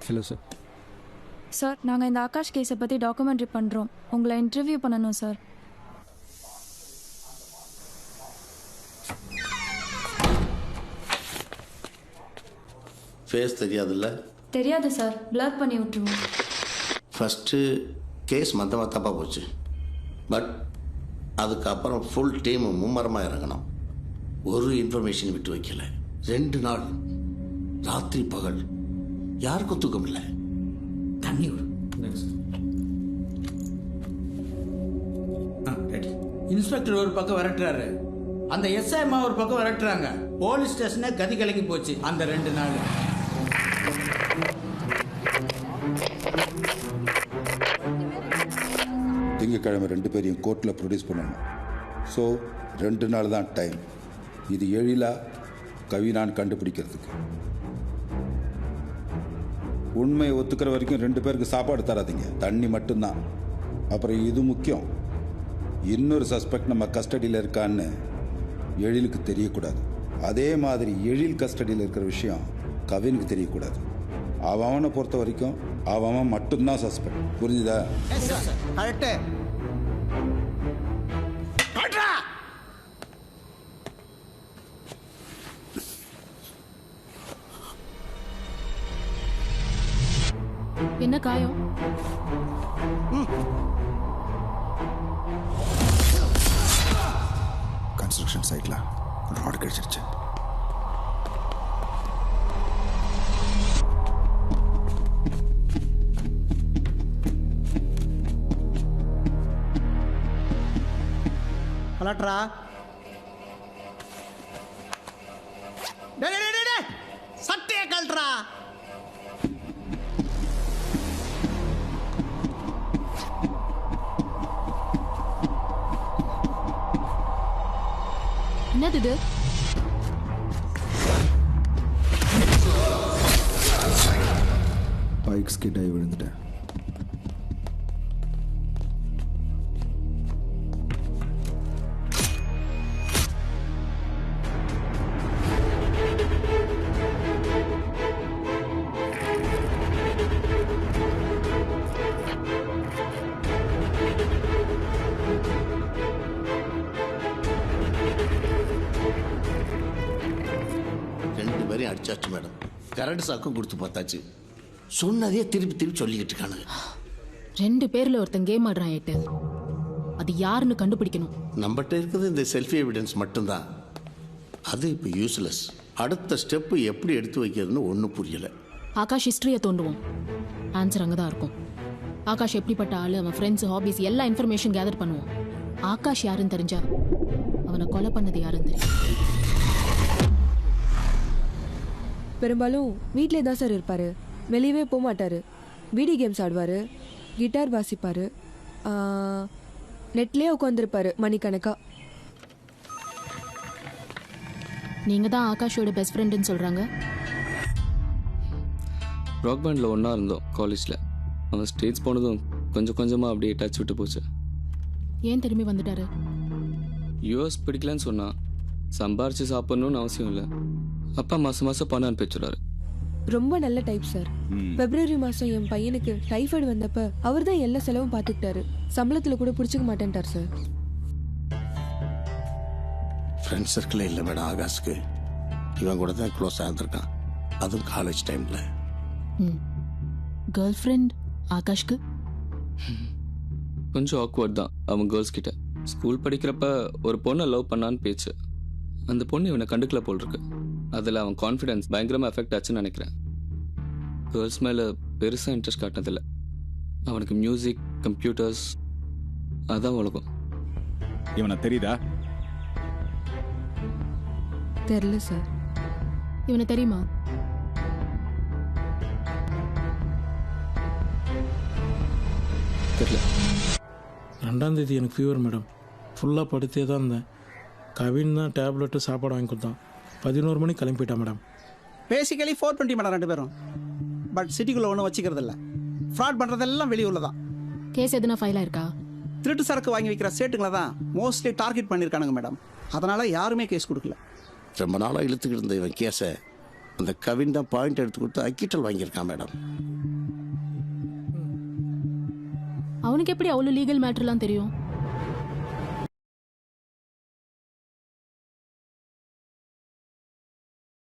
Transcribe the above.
Hello sir. Sir நாங்கள் இந்த ஆகாஷ் கேஸை பற்றி டாக்குமெண்ட்ரி பண்ணுறோம். உங்களை இன்டர்வியூ பண்ணணும் சார். ஃபேஸ் தெரியாதுல்ல? தெரியாது சார், பிளர் பண்ணி விட்டுருவோம். ஃபஸ்ட்டு கேஸ் மொத்தமாக தப்பாக போச்சு. பட் அதுக்கப்புறம் ஃபுல் டீம் மும்மரமாக இறங்கணும். ஒரு இன்ஃபர்மேஷன் விட்டு வைக்கல. 2 நாள் ராத்திரி பகல் யாருக்கும் தூக்கம் இல்லை. தண்ணி விடு. இன்ஸ்பெக்டர் ஒரு பக்கம் விரட்டுறாரு, அந்த எஸ்ஐ அம்மா ஒரு பக்கம் விரட்டுறாங்க. போலீஸ் ஸ்டேஷனே கதி கலங்கி போச்சு அந்த 2 நாள். திங்கக்கிழமை 2 பேரையும் கோர்ட்டில் ப்ரொடியூஸ் பண்ணணும். ஸோ 2 நாள் தான் டைம். இது எழிலா கவினான்னு கண்டுபிடிக்கிறதுக்கு. உண்மையை ஒத்துக்கிற வரைக்கும் 2 பேருக்கு சாப்பாடு தராதிங்க, தண்ணி மட்டும்தான். அப்புறம் இது முக்கியம், இன்னொரு சஸ்பெக்ட் நம்ம கஸ்டடியில் இருக்கான்னு எழிலுக்கு தெரியக்கூடாது. அதே மாதிரி எழில் கஸ்டடியில் இருக்கிற விஷயம் கவினுக்கு தெரியக்கூடாது. அவனை பொறுத்த வரைக்கும் அவன் மட்டும்தான் சஸ்பெக்ட். புரிஞ்சுதா? என்ன காயம்? கன்ஸ்ட்ரக்ஷன் சைட்ல ராட் கிடைச்சிருச்சு. கலட்ரா, சட்டையை கலட்ரா. என்னது இது? பைக் ஸ்கிட் ஆகி விழுந்துட்டேன். அடிச்சாச்சு மேடம். கரண்ட் சாக்கும் கொடுத்து பார்த்தாச்சு. சொன்னதே திருப்பி சொல்லிக்கிட்டு இருக்கானுங்க. 2 பேர்ல ஒருத்தன் கேம் ஆடுறான். ஏட்டு அது யாருன்னு கண்டுபிடிக்கணும். நம்மகிட்ட இருக்குது இந்த செல்ஃபி எவிடன்ஸ் மட்டும்தான். அது இப்போ யூஸ்லெஸ். அடுத்த ஸ்டெப்பு எப்படி எடுத்து வைக்கிறதுன்னு ஒன்றும் புரியலை. ஆகாஷ் ஹிஸ்டரியை தோண்டுவோம், ஆன்சர் அங்கே தான் இருக்கும். ஆகாஷ் எப்படிப்பட்ட ஆளு, அவன் ஃப்ரெண்ட்ஸ், ஹாபிஸ் எல்லா இன்ஃபர்மேஷன் கேதர் பண்ணுவோம். ஆகாஷ் யாருன்னு தெரிஞ்சா அவனை கொலை பண்ணது யாருன்னு தெரியும். பெரும்பாலும் வீட்டிலே தான் சார் இருப்பார், வெளியவே போக மாட்டார். வீடியோ கேம்ஸ் ஆடுவார், கிட்டார் வாசிப்பார், நெட்லேயே உட்காந்துருப்பார் மணிக்கணக்கா. நீங்கள் தான் ஆகாஷோட பெஸ்ட் ஃப்ரெண்டுன்னு சொல்கிறாங்க. ராக் பேண்டில் ஒன்றா இருந்தோம் காலேஜில். அவன் ஸ்டேஜ் போனதும் கொஞ்சம் கொஞ்சமாக அப்படியே டச் விட்டு போச்சு. ஏன் திரும்பி வந்துட்டாரு? யூஎஸ் பிடிக்கலன்னு சொன்னான். சம்பாரிச்சு சாப்பிட்ணுன்னு அவசியம் இல்லை. அப்பா மாதம் மாதம் பணம் அனுப்பி வச்சுறாரு. ரொம்ப நல்ல டைப் சார். பிப்ரவரி மாதம் என் பையனுக்கு டைஃபாய்டு வந்தப்ப அவர் தான் எல்லா செலவும் பார்த்துக்கிட்டாரு. சம்பளத்தில் கூட பிடிச்சிக்க மாட்டேன்ட்டார் சார். ஃப்ரெண்ட்ஸ் சர்க்கிளே இல்லை மேடம் ஆகாஷ்க்கு. இவன் கூட தான் க்ளோஸ் ஆகிருக்கான், அதுவும் காலேஜ் டைமில். கேர்ள் ஃப்ரெண்ட் ஆகாஷ்க்கு கொஞ்சம் ஆக்வர்ட் தான் அவன் கேர்ள்ஸ் கிட்ட. ஸ்கூல் படிக்கிறப்ப ஒரு பொண்ணை லவ் பண்ணான்னு பேச்சு. அந்த பொண்ணு இவனை கண்டுக்கல போல் இருக்கு. அதில் அவன் கான்ஃபிடென்ஸ் பயங்கரமாக எஃபெக்ட் ஆச்சுன்னு நினைக்கிறேன். கேர்ள்ஸ் மேலே பெருசாக இன்ட்ரெஸ்ட் காட்டினதில்லை. அவனுக்கு மியூசிக், கம்ப்யூட்டர்ஸ் அதான் உலகம். இவனை தெரியுதா? தெரியல சார். இவனை தெரியுமா? தெரியல. 2ஆம் தேதி எனக்கு ஃபீவர் மேடம். ஃபுல்லாக படுத்தே தான் இருந்தேன். கவின் தான் டேப்லெட்டு சாப்பாடு வாங்கி கொடுத்தான். 11 மணிக்கு கிளம்பி போயிட்டான் மேடம். பேசிக்கலி 420 மேடம் 2 பேரும். பட் சிட்டிக்குள்ளே ஒன்றும் வச்சுக்கிறது இல்லை. ஃப்ராட் பண்ணுறதெல்லாம் வெளியூரில் தான். கேஸ் எதுனா ஃபைலாக இருக்கா? திருட்டு சரக்கு வாங்கி வைக்கிற சேட்டுங்களை தான் மோஸ்ட்லி டார்கெட் பண்ணியிருக்கானுங்க மேடம். அதனால் யாருமே கேஸ் கொடுக்கல. ரொம்ப நாளாக இழுத்துக்கிட்டு இருந்த இவன் கேஸை அந்த கவின் தான் பாயிண்ட் எடுத்து கொடுத்து அக்கிட்டல் வாங்கியிருக்கான் மேடம். அவனுக்கு எப்படி அவ்வளோ லீகல் மேட்டர்லாம் தெரியும்?